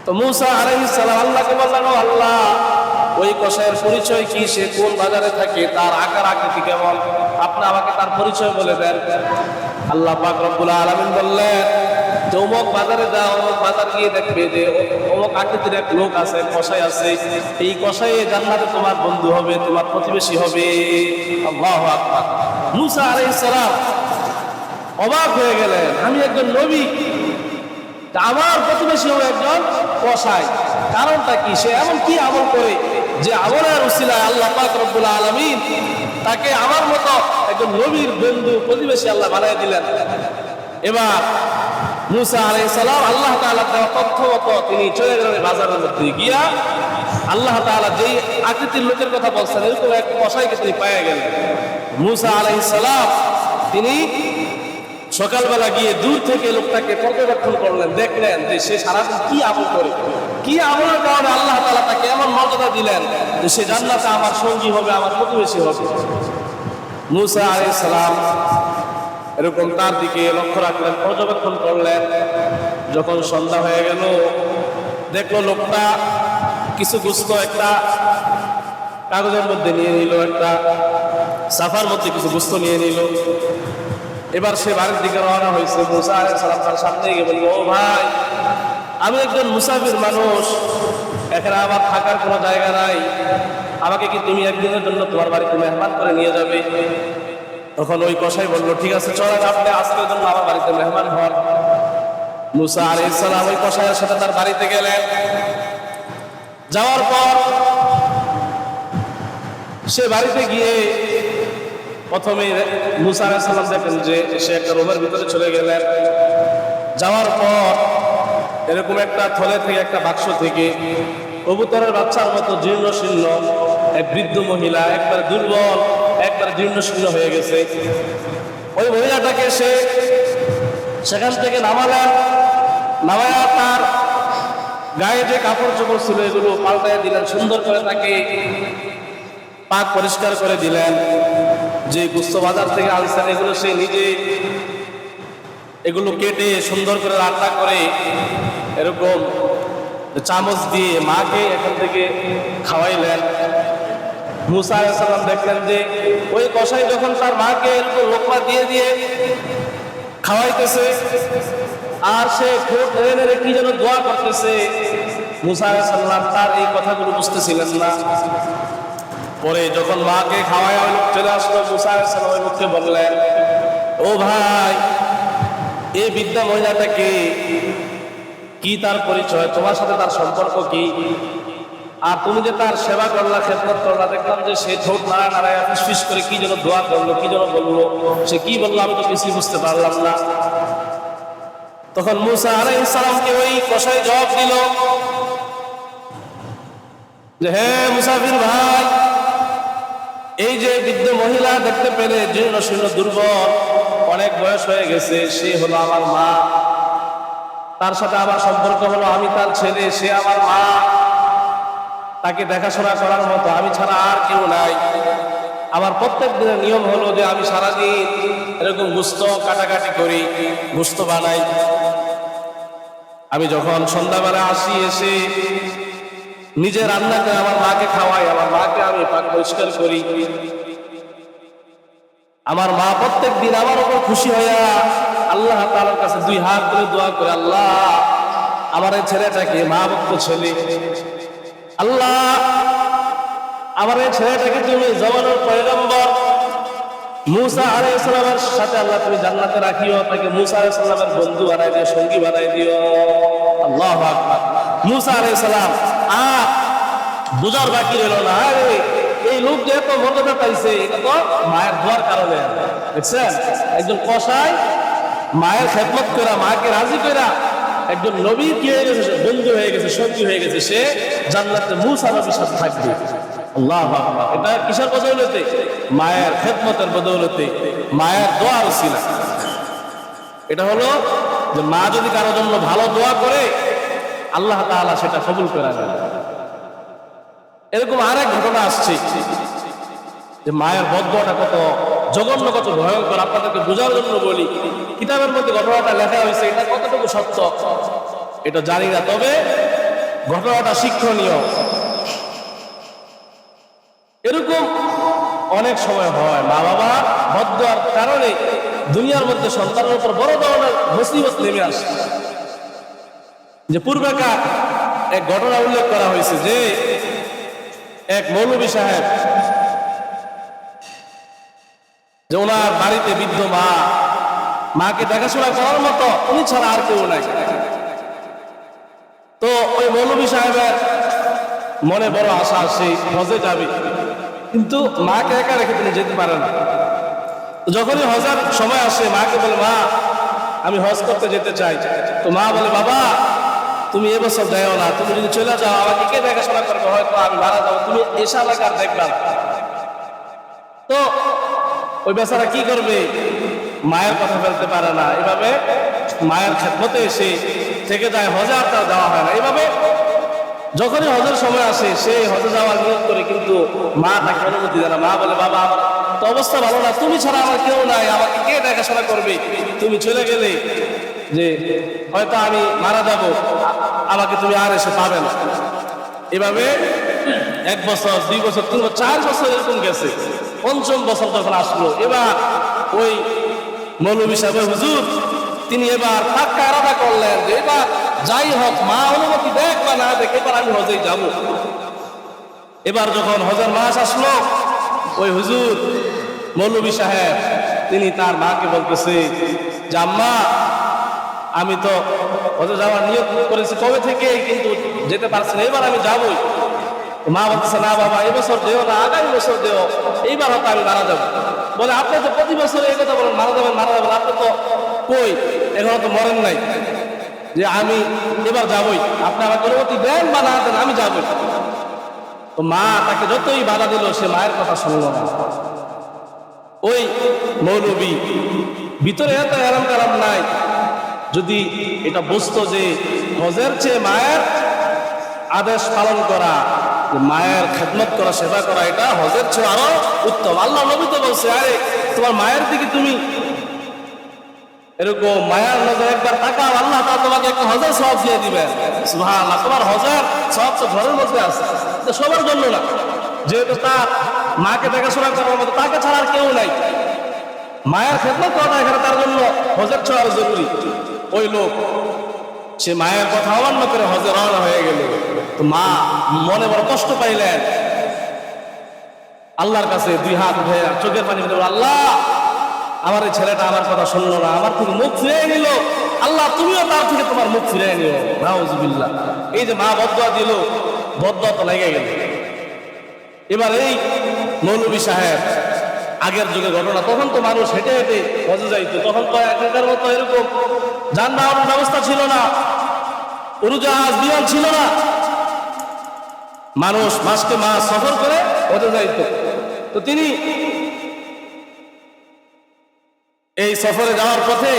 তো মূসা আলাইহিস সালাম আল্লাহকে বললেন, ও আল্লাহ, ওই কসাইয়ের পরিচয় কি, সে কোন বাজারে থাকে, তার আকার আকৃতি কেমন, আপনি আমাকে তার পরিচয় বলে দেন। আল্লাহ পাক রব্বুল আলামিন বললেন, অমুক বাজারে যাও, অমুক বাজার গিয়ে দেখবে যে অমুক আকৃতির এক লোক আছে, কসাই আছে, এই কসাই জান্নাতে তোমার বন্ধু হবে, তোমার প্রতিবেশী হবে। আল্লাহু আকবার। মূসা আলাইহিস সালাম অবাক হয়ে গেলেন, আমি একজন নবী, আমার প্রতিবেশী হবে একজন কসাই, কারণটা কি, সে এমন কি আমল করে যে আমলের উসিলায় আল্লাহ পাক রব্বুল আলামিন তাকে আমার মতো একজন নবীর বন্ধু প্রতিবেশী আল্লাহ বানিয়ে দিলেন। এবার মূসা আলাইহিস সালাম আল্লাহ তাআলা দেওয়া তথ্য মতো তিনি চলে গেলেন বাজারের মধ্যে গিয়া, আল্লাহ তাআলা যেই আকৃতির লোকের কথা বলছেন এরকম এক কসাইকে তিনি পেয়ে গেলেন। মূসা আলাইহিস সালাম তিনি সকালবেলা গিয়ে দূর থেকে লোকটাকে পর্যবেক্ষণ করলেন, দেখলেন যে সে সারাদিন কি আমল করে, কি আমলের কারণে আল্লাহ তাআলা তাকে এমন মর্যাদা দিলেন যে সে জান্নাতে আমার সঙ্গী হবে, আমার প্রতিবেশী হবে। মূসা আলাইহিস সালাম এরকম তার দিকে লক্ষ্য রাখলেন, পর্যবেক্ষণ করলেন। যখন সন্ধ্যা হয়ে গেল, দেখলো লোকটা কিছু গোস্ত একটা কাগজের মধ্যে নিয়ে নিল, একটা সাফার মধ্যে কিছু গোস্ত নিয়ে নিল। এবার সে বাড়ির দিকে রওনা হয়েছে। মূসা আলাইহিস সালাম তার সামনে গিয়ে বলল, ও ভাই, আমি একজন মুসাফির মানুষ, এখানে আমার থাকার কোনো জায়গা নাই, আমাকে কি তুমি একদিনের জন্য তোমার বাড়িতে মেহমান করে নিয়ে যাবে? তখন ওই কসাই বলল, ঠিক আছে, চলেন, আপনি আজকের জন্য আমার বাড়িতে মেহমান হন। মূসা আলাইহিস সালাম ওই কসাইয়ের সাথে তার বাড়িতে গেলেন। যাওয়ার পর সে বাড়িতে গিয়ে প্রথমে মূসা আলাইহিস সালাম দেখেন যে সে একটা রুমের ভিতরে চলে গেলেন। যাওয়ার পর এরকম একটা থলে থেকে, একটা বাক্স থেকে কবুতরের বাচ্চার মতো জীর্ণ শীর্ণ এক বৃদ্ধ মহিলা, একবার দুর্বল, একবার জীর্ণ শীর্ণ হয়ে গেছে, ওই মহিলাটাকে সে সেখান থেকে নামালেন। নামায়া তার গায়ে যে কাপড় চোপড় ছিল এগুলো পাল্টাই দিলেন, সুন্দর করে তাকে পাক পরিষ্কার করে দিলেন। যে গোস্ত বাজার থেকে আনছেন এগুলো সে নিজে এগুলো কেটে সুন্দর করে রান্না করে এরকম চামচ দিয়ে মাকে এখান থেকে খাওয়াইলেন। মূসা আলাইহিস সালাম দেখলেন যে ওই কসাই যখন তার মাকে এরকম লোকমা দিয়ে দিয়ে খাওয়াইতেছে আর সে ঠোঁট নেড়ে নেড়ে কি যেন দোয়া করতেছে, মূসা আলাইহিস সালাম তার এই কথাগুলো বুঝতেছিলেন না। পরে যখন মাকে খাওয়ায় ওই লোক চলে আসলো, মূসা আলাইহিস সালাম ওই লোককে বললেন, ও ভাই, এই বৃদ্ধা মহিলাটাকে কি, তার পরিচয়, তোমার সাথে তার সম্পর্ক কি, আর তুমি যে তার সেবা করলা, খেদমত করলা, দেখলাম যে সে ঠোঁট নাড়া নাড়ায় ফিসফিস করে কি যেন দোয়া করলো, কি যেন বললো, সে কি বললো আমি তো কিছুই বুঝতে পারলাম না। তখন মূসা আলাইহিস সালামকে ওই কসাই জবাব দিল যে, হে মুসাফির ভাই, এই যে বৃদ্ধ মহিলা দেখতে পেলে জীর্ণ শীর্ণ দুর্বল, অনেক বয়স হয়ে গেছে, সে হলো আমার মা, তার সাথে আমার সম্পর্ক হলো আমি তার ছেলে, সে আমার মা, তাকে দেখাশোনা করার মতো আমি ছাড়া আর কেউ নাই। আমার প্রত্যেক দিনের নিয়ম হলো যে আমি সারাদিন এরকম গোস্ত কাটাকাটি করি, গোস্ত বানাই। আমি যখন সন্ধ্যাবেলা আসি, এসে নিজে রান্না করে আমার মাকে খাওয়াই, আমার মাকে আমি পাক পরিষ্কার করি। আমার মা প্রত্যেক দিন আমার উপর খুশি হইয়া আল্লাহ তাআলার কাছে দুই হাত ধরে দোয়া করে, আল্লাহ, আমার এই ছেলেটাকে, মা ভক্ত ছেলে, আল্লাহ, আমার এই ছেলেটাকে তুমি জমানোর পয়গম্বর মূসা আলাইহিস সালামের সাথে আল্লাহ তুমি জান্নাতে রাখিও, তাকে মূসা আলাইহিস সালামের বন্ধু বানাই দিও, সঙ্গী বানাই দিও। আল্লাহু আকবার। মূসা আলাইহিস সালাম আর বুঝার বাকি রইল না, আরে এই লোক যে এত মর্যাদা পাইছে এটা তো মায়ের দোয়ার কারণে। দেখছেন, একজন কসাই মায়ের খেদমত করা, মাকে রাজি করা একজন নবী কি হয়ে গেছে, বন্ধু হয়ে গেছে, সঙ্গী হয়ে গেছে, সে জান্নাতে মূসা নবীর সাথে থাকবে। আল্লাহু আকবার। এটা কিসের বদৌলতে? মায়ের খেদমতের বদৌলতে, মায়ের দোয়ার উসিলা। এটা হলো যে মা যদি কারো জন্য ভালো দোয়া করে আল্লাহ তাআলা সেটা কবুল করে নেন। এরকম আরেক ঘটনা আসছে যে মায়ের বদদোয়াটা কত জঘন্য, কত ভয়ঙ্কর, আপনাদেরকে বোঝার জন্য বলি। কিতাবের মধ্যে ঘটনাটা লেখা হয়েছে, এটা কতটুকু সত্য এটা জানি না, তবে ঘটনাটা শিক্ষণীয়। এরকম অনেক সময় হয় মা বাবা বদদুয়ার কারণে দুনিয়ার মধ্যে সন্তানের উপর বড় ধরনের মুসিবত নেমে আসে। যে পূর্বেকার এক ঘটনা উল্লেখ করা হয়েছে যে এক মৌলভী সাহেব, যে ওনার বাড়িতে বৃদ্ধ মাকে দেখাশোনা করার মতো উনি ছাড়া আর কেউ নাই। তো ওই মৌলভী সাহেবের মনে বড় আশা, সে হজে যাবে, কিন্তু মাকে একা রেখে তিনি যেতে পারে না। যখনই হজের সময় আসে মাকে বলে, মা আমি হজ করতে যেতে চাই। তো মা বলে, বাবা তুমি এবছর দেও না, তুমি যদি চলে যাও আমাকে কে দেখাশোনা করবে, হয়তো আমি মারা যাবো, তুমি এসা লাগার দেখবা। তো ওই বেচারা কি করবে, মায়ের কথা বলতে পারে না, এভাবে মায়ের খেদমতে এসে থেকে যায়, হজে আর তার যাওয়া হয় না। এভাবে যখনই হজের সময় আসে সে হজে যাওয়ার নিয়ত করে, কিন্তু মা তাকে অনুমতি দেয় না। মা বলে, বাবা আমার তো অবস্থা ভালো না, তুমি ছাড়া আমার কেউ নাই, আমাকে কে দেখাশোনা করবে, তুমি চলে গেলে যে হয়তো আমি মারা যাব, আমাকে তুমি আর এসে পাবে না। এভাবে 1 বছর 2 বছর 3 বছর 4 বছর এরকম গেছে। 5ম বছর যখন আসলো, এবার ওই মৌলভী সাহেব হুজুর তিনি এবার পাক্কা ইরাদা করলেন যে এবার যাই হোক, মা অনুমতি দেখ বা না দেখ, এবার আমি হজেই যাব। এবার যখন হজের মাস আসলো, ওই হুজুর মৌলভী সাহেব তিনি তার মাকে বলতেছে যে, আম্মা আমি তো হজে যাওয়ার নিয়ত করেছি কবে থেকে, কিন্তু যেতে পারছি না, এবার আমি যাবই। মা বলতেছে, না বাবা এবছর দেও না, আগামী বছর দেও, এইবার হয়তো আমি মারা যাবো। বলে, আপনি তো প্রতি বছর এই কথা বলেন, মারা যাবেন মারা যাবেন, আপনি তো কই এখনো তো মরেন নাই, যে আমি এবার যাবই, আপনি আমাকে অনুমতি দেন বা না দেন, আমি যাবই। তো মা তাকে যতই বাধা দিল, সে মায়ের কথা শুনল না। ওই মৌলবী ভিতরে এত আরাম কারাম নাই, যদি এটা বুঝতো যে হজের চেয়ে মায়ের আদেশ পালন করা, মায়ের খেদমত করা, সেবা করা, এটা হজের চেয়ে আরো উত্তম। আল্লাহ নবী তো বলছে, আরে তোমার মায়ের দিকে তুমি এরকম মায়ার নজর একবার তাকাও, আল্লাহ তাআলা তোমাকে একটা হজের সওয়াব দিয়ে দিবেন। সুবহানাল্লাহ, তোমার হজের সওয়াব তো ঘরের মধ্যে আছে, তো সবার জন্য না, যেহেতু তার মাকে দেখাশোনা করার মতো তাকে ছাড়া আর কেউ নাই, মায়ের খেদমত করা এখানে তার জন্য হজের ছোঁয়া জরুরি। ওই লোক সে মায়ের কথা অমান্য করে হজে রওনা হয়ে গেল। তো মা মনে বড় কষ্ট পাইলেন, আল্লাহর কাছে 2 হাত উঠে চোখের পানি ফেলে, আল্লাহ আমার এই ছেলেটা আমার কথা শুনলো না, আমার থেকে মুখ ফিরিয়ে নিল, আল্লাহ তুমিও তার থেকে তোমার মুখ ফিরিয়ে নিও। নাউজুবিল্লাহ। এই যে মা বদদুয়া দিল, বদদুয়া তো লেগে গেল। এবার এই মৌলভী সাহেব, আগের যুগে ঘটনা, তখন তো মানুষ হেঁটে হেঁটে হজে যাইতো, তখন তো এখনকার মতো এরকম যানবাহনের ব্যবস্থা ছিল না, উড়োজাহাজ বিমান ছিল না, মানুষ মাসকে মাস সফর করে হজে যাইত। তো তিনি এই সফরে যাওয়ার পথে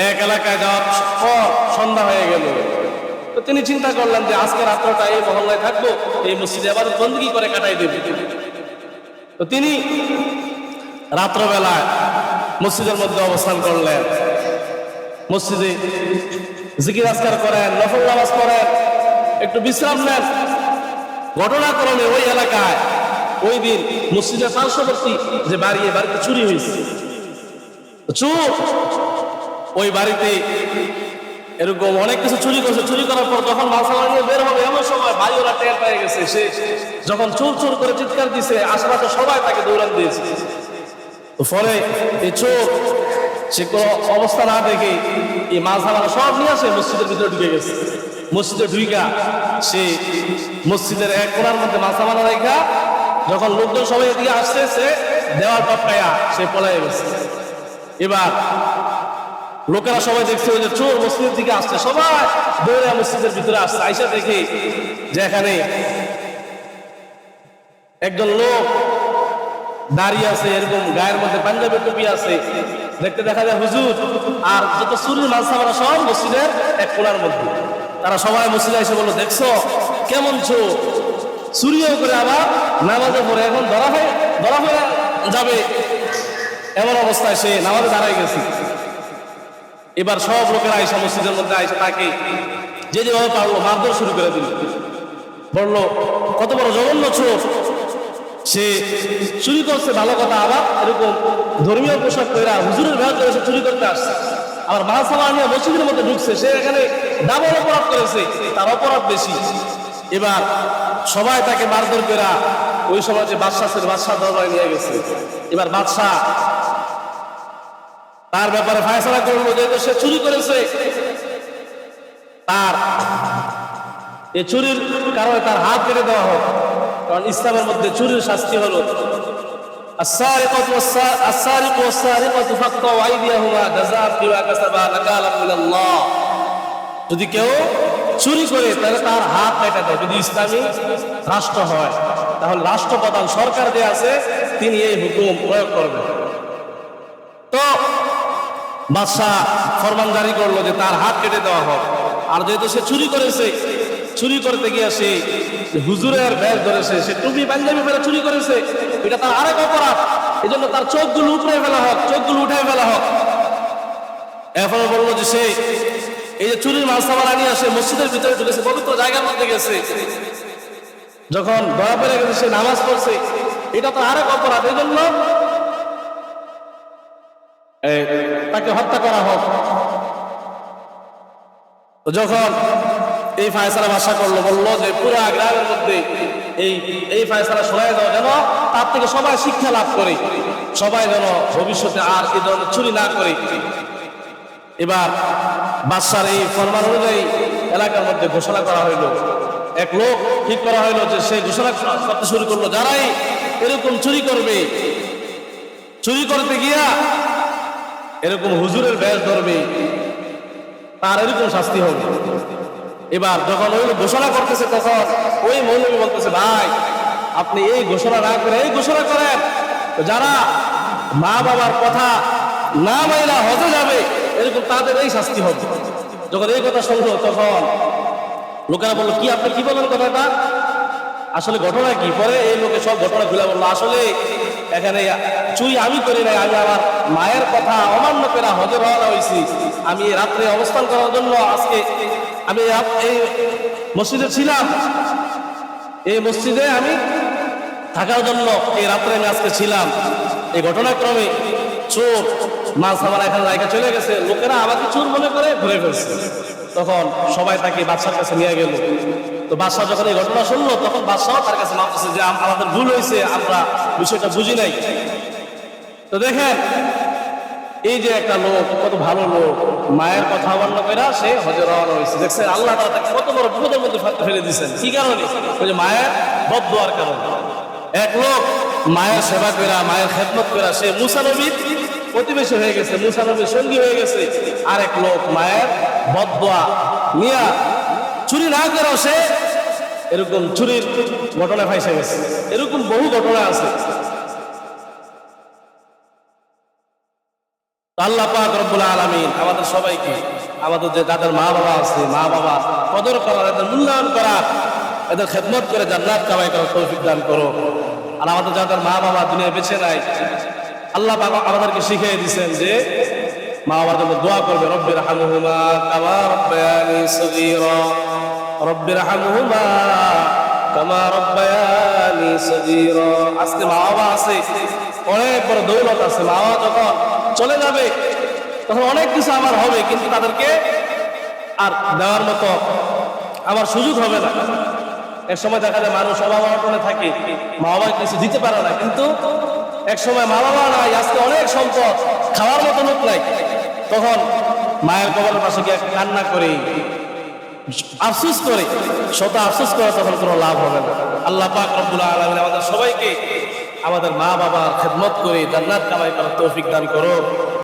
এক এলাকায় যাওয়ার পর সন্ধ্যা হয়ে গেল। তো তিনি চিন্তা করলেন যে আজকে রাত্রটা এই মহল্লায় থাকবো, এই মসজিদে আবার বন্দী করে কাটাই দেব। তো তিনি রাত্রবেলায় মসজিদের মধ্যে অবস্থান করলেন, মসজিদে জিকির আজকার করেন, নফল নামাজ পড়েন, একটু বিশ্রাম নেন। ঘটনাক্রমে ওই এলাকায় ওই দিন মসজিদের পার্শ্ববর্তী যে বাড়িতে চুরি হয়েছে। চোর ওই বাড়িতে এরকম অনেক কিছু চুরি করছে। চুরি করার পর যখন মালসালা নিয়ে বের হবে, এমন সময় ভাই ওরা টের পেয়ে গেছে। সে যখন চোর চোর করে চিৎকার দিছে, আশেপাশে সবাই তাকে দৌড়ান দিয়েছে। ফলে এই চোর সে কোনো অবস্থা না দেখে এই মালসালা সব নিয়ে আসে মসজিদের ভিতরে ঢুকে গেছে। মসজিদে ঢুইকা সে মসজিদের এক কোণার মধ্যে মালসালা রেখা, যখন লোকজন সবাই এদিকে আসছে, সে দেওয়াল টপকায়া সে পলায় গেছে। এবার লোকেরা সবাই দেখছে ওই যে চোর মসজিদের দিকে আসছে, সবাই দৌড়ে মসজিদের ভিতরে আসছে। আইসা দেখে যে এখানে একজন লোক দাঁড়িয়ে আছে, এরকম গায়ের মধ্যে পাঞ্জাবি টুপি আছে। দেখতে দেখা যায় হুজুর আর যত চুরির মালসামারা সব মসজিদের এক কোণার মধ্যে। তারা সবাই মসজিদে এসে বললো, দেখছো কেমন চোর, চুরিও করে আবার নামাজে পড়ে এখন ধরা হয়ে যাবে, এমন অবস্থায় সে নামাজে দাঁড়ায় গেছে। এবার সব লোকেরা আইসা মসজিদের মধ্যে আইসা তাকে যে যেভাবে পারলো মারধর শুরু করে দিল, বললো কত বড় জঘন্য চোর, সে চুরি করছে ভালো কথা, আবার এরকম ধর্মীয় পোশাক পরে হুজুরের ভেড়া করে সে চুরি করতে আসছে, আবার মাল সামান নিয়ে মসজিদের মধ্যে ঢুকছে, সে এখানে ডাবল অপরাধ করেছে, তার অপরাধ বেশি। এবার সবাই তাকে মারধর করে ওই সময় যে বাদশাহ ছিল বাদশাহ দরবারে নিয়ে গেছে। এবার বাদশাহ তার ব্যাপারে ফায়সালা করলো, যেহেতু সে চুরি করেছে, তার এই চুরির কারণে তার হাত কেটে দেওয়া হোক, কারণ ইসলামের মধ্যে চুরির শাস্তি হলো যদি কেউ চুরি করে তাহলে তার হাত কেটে দেয়। যদি ইসলামী রাষ্ট্র হয় তাহলে রাষ্ট্রপ্রধান সরকার যে আছে তিনি এই হুকুম প্রয়োগ করবেন। তো বাদশাহ ফরমান জারি করলো যে তার হাত কেটে দেওয়া হোক। আর যেহেতু সে চুরি করেছে, চুরি করতে গিয়ে সে হুজুরের ব্যাগ ধরেছে, সে টুপি পাঞ্জাবি পরে চুরি করেছে, এটা তার আরেক অপরাধ, এই জন্য তার চোখগুলো উপরে ফেলা হোক, চোখগুলো উঠে ফেলা হোক। এরপরে বললো যে সে এই যে চুরির মাল সামান আনিয়ে সে মসজিদের ভিতরে ঢুকেছে, পবিত্র জায়গার মধ্যে গেছে, যখন ধরা পড়ে গেছে সে নামাজ পড়ছে, এটা তো আরেক অপরাধ, এই জন্য তাকে হত্যা করা হোক। তো যখন এই ফায়সালা বাসা করলো, বললো যে পুরো গ্রামের মধ্যে এই ফায়সালা শোনায় দাও, যেন তার থেকে সবাই শিক্ষা লাভ করে, সবাই যেন ভবিষ্যতে আর এই ধরনের চুরি না করে। এবার বাদশার এই ফরমান অনুযায়ী এলাকার মধ্যে ঘোষণা করা হইল, এক লোক ঠিক করা হইল যে সে ঘোষণা করতে শুরু করলো, যারাই এরকম চুরি করবে, চুরি করতে গিয়া এরকম হুজুরের বেশ ধরবে, তার এরকম শাস্তি হবে। এবার যখন ওই ঘোষণা করতেছে তখন ওই মৌলবী বলতেছে, ভাই আপনি এই ঘোষণা না করে এই ঘোষণা করেন যারা মা বাবার কথা না মাইনা হজে যাবে এরকম তাদের এই শাস্তি হবে। যখন এই কথা শুনলো তখন লোকেরা বললো, কি আপনি কি বলেন কথাটা, আসলে ঘটনা কি? পরে এই লোকে সব ঘটনা খুলে বললো, আসলে এখানে চুরি আমি করি নাই, আমি আমার মায়ের কথা অমান্য করে হজে রওনা হয়েছি, আমি রাত্রে অবস্থান করার জন্য আজকে আমি এই মসজিদে ছিলাম, এই মসজিদে আমি থাকার জন্য এই রাত্রে আমি আজকে ছিলাম। এই ঘটনাক্রমে চোর মাছ আমার এখানে জায়গা চলে গেছে, লোকেরা আমাকে চোর মনে করে ঘুরে ফেলছে। তখন সবাই তাকে বাদশার কাছে নিয়ে গেল। তো বাদশাহ যখন এই ঘটনা শুনলো তখন বাদশাহ তার কাছে মাপ চাইছে যে আমাদের ভুল হয়েছে, আমরা বিষয়টা বুঝি নাই। তো দেখেন এই যে একটা লোক, কত ভালো লোক, মায়ের কথা অমান্য করে সে হজে রওনা হয়েছে, দেখছেন আল্লাহ তাআলা তাকে কত বড় বিপদের মধ্যে ফেলে দিয়েছেন। কি কারণে? ওই যে মায়ের বদদুয়ার কারণে। এক লোক মায়ের সেবা করে, মায়ের খেদমত করে সে মুসা নবীর প্রতিবেশী হয়ে গেছে, মুসা নবীর সঙ্গী হয়ে গেছে। আর এক লোক মায়ের বদদুয়া নিয়া চুরি না করে সে এরকম চুরির ঘটনা ফাইসে গেছে। এরকম বহু ঘটনা আছে। আল্লাহ পাক রব্বুল আলামিন আমাদের সবাইকে, আমাদের যে যাদের মা বাবা আছে, মা বাবা কদর করার, এদের মূল্যায়ন করার, এদের খেদমত করে জান্নাত কামাই করার তৌফিক দান করো। আর আমাদের যাদের মা বাবা দুনিয়ায় বেঁচে নাই, আল্লাহ পাক আমাদেরকে শিখিয়ে দিয়েছেন যে মা বাবার জন্য দোয়া করবে, রব্বির হামহুমা কামা রব্বায়ানি সগীরা, রব্বির হামহুমা কামা রব্বায়ানি সগীরা। আজকে মা বাবা আছে, অনেক বড় দৌলত আছে, মা বাবা যখন চলে যাবে তখন অনেক কিছু আমার হবে, কিন্তু তাদেরকে আর দেওয়ার মতো আমার সুযোগ হবে না। এক সময় দেখা যায় মানুষ অভাব অনটনে থাকে, মা বাবা কিছু দিতে পারে না, কিন্তু এক সময় মা বাবা নাই, আজকে অনেক সম্পদ, খাওয়ার মতো লোক নাই, তখন মায়ের কবরের পাশে গিয়ে কান্না করে আফসোস করে, শত আফসোস করে, তখন কোনো লাভ হবে না। আল্লাহ পাক রব্বুল আলামিন আমাদের সবাইকে আমাদের মা বাবার খেদমত করে জান্নাত কামাই করার তৌফিক দান করো।